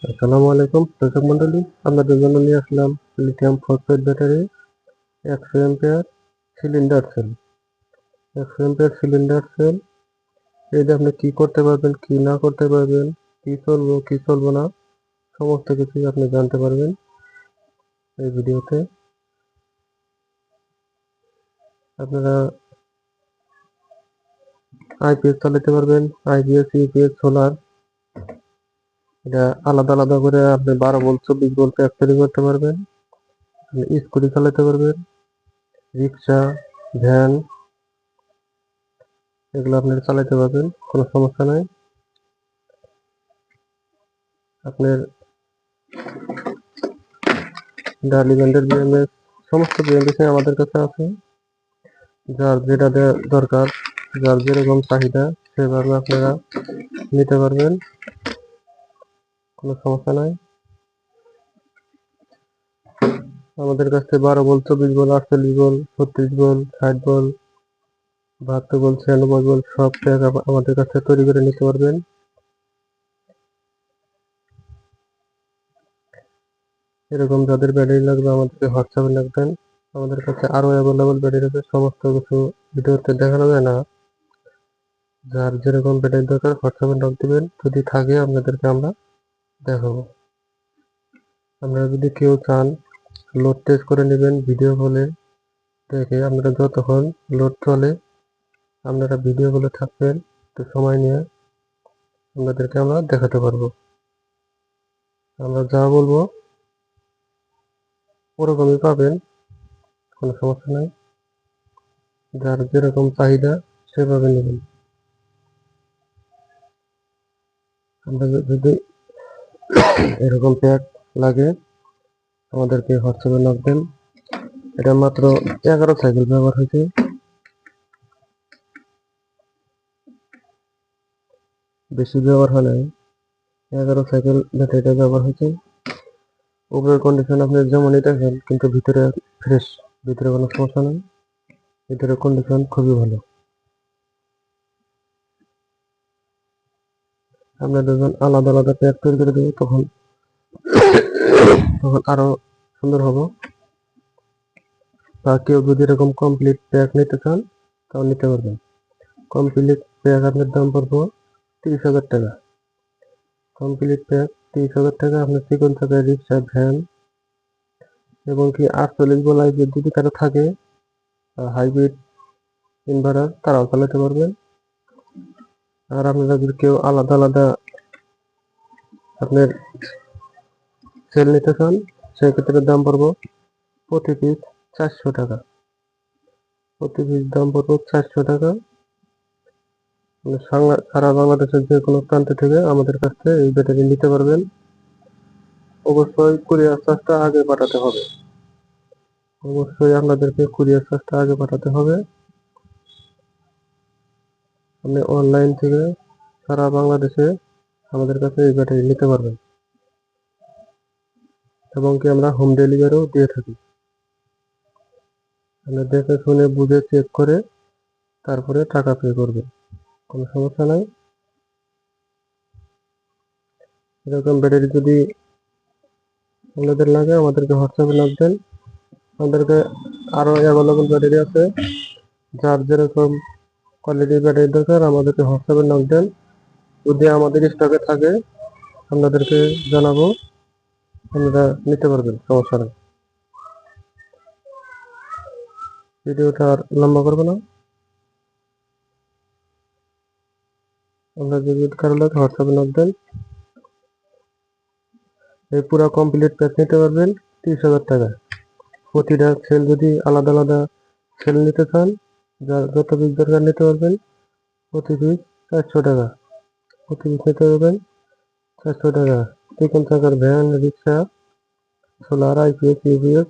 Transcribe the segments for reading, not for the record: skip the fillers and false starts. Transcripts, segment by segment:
আসসালামু আলাইকুম দর্শক মন্ডলী, আপনাদের জন্য নিয়ে আসলাম lithium phosphate battery 100 ampere cylinder cell. এই যে আপনি কি করতে পারবেন, কি না করতে পারবেন, কি চলবো কি চলবো না, সমস্ত কিছুই আপনি জানতে পারবেন এই ভিডিওতে। আপনারা আইপিএস চালাতে পারবেন, আইপিএস, ইউপিএস, সোলার। এটা আলাদা আলাদা করে আপনি 12 ভোল্ট 24 ভোল্ট তৈরি করতে পারবেন। স্কুটি চালাতে পারবেন, রিক্সা, ভ্যান, এগুলো আপনারা চালাতে পারবেন, কোনো সমস্যা নাই। আপনার ডার্লি ব্র্যান্ডের বিএমএস, সমস্ত বিএমএস আমাদের কাছে আছে। যার যেটা দরকার, যার যেরকম চাহিদা সেভাবে আপনারা নিতে পারবেন, কোনো সমস্যা নাই। আমাদের কাছে 12 volt 24 volt 48 volt 36 volt 60 volt 72 volt 96 volt সব ট্যাগ আমাদের কাছে তৈরি করে নিতে পারবেন। এরকম যাদের ব্যাটারি লাগবে আমাদেরকে হোয়াটসঅ্যাপে লিখবেন। আমাদের কাছে আরো অ্যাভেলেবল ব্যাটারি আছে, সমস্ত কিছু ভিডিওতে দেখানো যায় না। যার যেরকম ব্যাটারি দরকার হোয়াটসঅ্যাপে নক দিবেন, যদি থাকে আপনাদেরকে আমরা দেখাবো। আপনারা যদি কেউ চান লোড টেস্ট করে নেবেন ভিডিও কলে দেখে, আপনারা যতক্ষণ লোড চলে আপনারা ভিডিও কলে থাকবেন, একটু সময় নিয়ে আপনাদেরকে আমরা দেখাতে পারবো। আমরা যা বলবো ওরকমই পাবেন, কোনো সমস্যা নাই। যার যেরকম চাহিদা সেভাবে নেবেন। আপনাদের যদি এরকম প্যাক লাগে আমাদেরকে হোয়াটসঅ্যাপে নক দেন। এটা মাত্র 11 সাইকেল ব্যবহার হয়েছে, বেশি ব্যবহার হয় নাই। 11 সাইকেল ব্যাটারিটা ব্যবহার হয়েছে। উপরের কন্ডিশন আপনি যেমনই দেখেন, কিন্তু ভিতরে ফ্রেশ, ভিতরে কোনো সমস্যা নেই, ভিতরে কন্ডিশন খুবই ভালো। আমরা যখন আলাদা আলাদা প্যাক তৈরি করে দেবো তখন আরো সুন্দর হবো। বা কেউ যদি এরকম কমপ্লিট প্যাক নিতে চান তাও নিতে পারবেন। কমপ্লিট প্যাক আপনার দাম পড়বো 30,000 টাকা। কমপ্লিট প্যাক 30,000 টাকা। আপনার চিকন চাকার রিক্সা, ভ্যান এবং কি 48 ভোল্ট হাইব্রিড যদি কারো থাকে, হাইব্রিড ইনভার্টার, তারাও চালাতে পারবেন। আর আপনারা যদি কেউ আলাদা আলাদা আপনার সেল নিতে চান, সেক্ষেত্রে দাম পড়বো প্রতি পিস 400 টাকা। প্রতি পিস দাম পড়বো 400 টাকা। সারা বাংলাদেশের যে কোনো প্রান্ত থেকে আমাদের কাছ থেকে এই ব্যাটারি নিতে পারবেন। অবশ্যই কুরিয়ার চার্জটা আগে পাঠাতে হবে। অবশ্যই আপনাদেরকে কুরিয়ার চার্জটা আগে পাঠাতে হবে। আপনি অনলাইন থেকে সারা বাংলাদেশে আমাদের কাছে এই ব্যাটারি নিতে পারবেন, এবং কি আমরা হোম ডেলিভারিও দিয়ে থাকি। আপনি দেখে শুনে বুঝে চেক করে তারপরে টাকা পে করবেন, কোনো সমস্যা নাই। এরকম ব্যাটারি যদি আপনাদের লাগে আমাদেরকে হোয়াটসঅ্যাপে লাগবেন। আমাদেরকে আরো অ্যাভেলেবল ব্যাটারি আছে। যার যেরকম কোয়ালিটির ব্যাটারি দরকার আমাদেরকে হোয়াটসঅ্যাপে নক দেন। যদি আমাদের স্টকে থাকে আপনাদেরকে জানাবো, আপনারা নিতে পারবেন, সমস্যা নেই। ভিডিওটা আর লম্বা করবো না। আমরা যদি কারো লাগে হোয়াটসঅ্যাপে নক দেন, এই পুরো কমপ্লিট প্যাক নিতে পারবেন 30,000 টাকা। প্রতিটা সেল যদি আলাদা আলাদা সেল নিতে চান, যার যত পিস দরকার নিতে পারবেন। প্রতি পিস 400 টাকা। প্রতি পিস নিতে পারবেন 400 টাকা। চিকন চাকার ভ্যান, রিক্সা, সোলার, আইপিএস, ইউপিএস,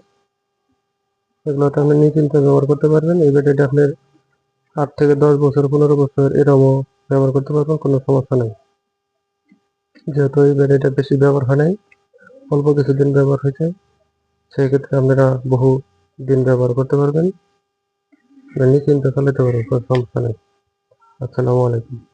এগুলোতে আপনি নিশ্চিন্তে ব্যবহার করতে পারবেন। এই ব্যাটারিটা আপনার 8 থেকে 10 বছর 15 বছর এরকমও ব্যবহার করতে পারবেন, কোনো সমস্যা নেই। যেহেতু এই ব্যাটারিটা বেশি ব্যবহার হয় নাই, অল্প কিছুদিন ব্যবহার হয়েছে, সেক্ষেত্রে আপনারা বহু দিন ব্যবহার করতে পারবেন, নিশ্চিন্তে চালাতে পারবেন, কোনো সমস্যা নেই। আসসালামু আলাইকুম।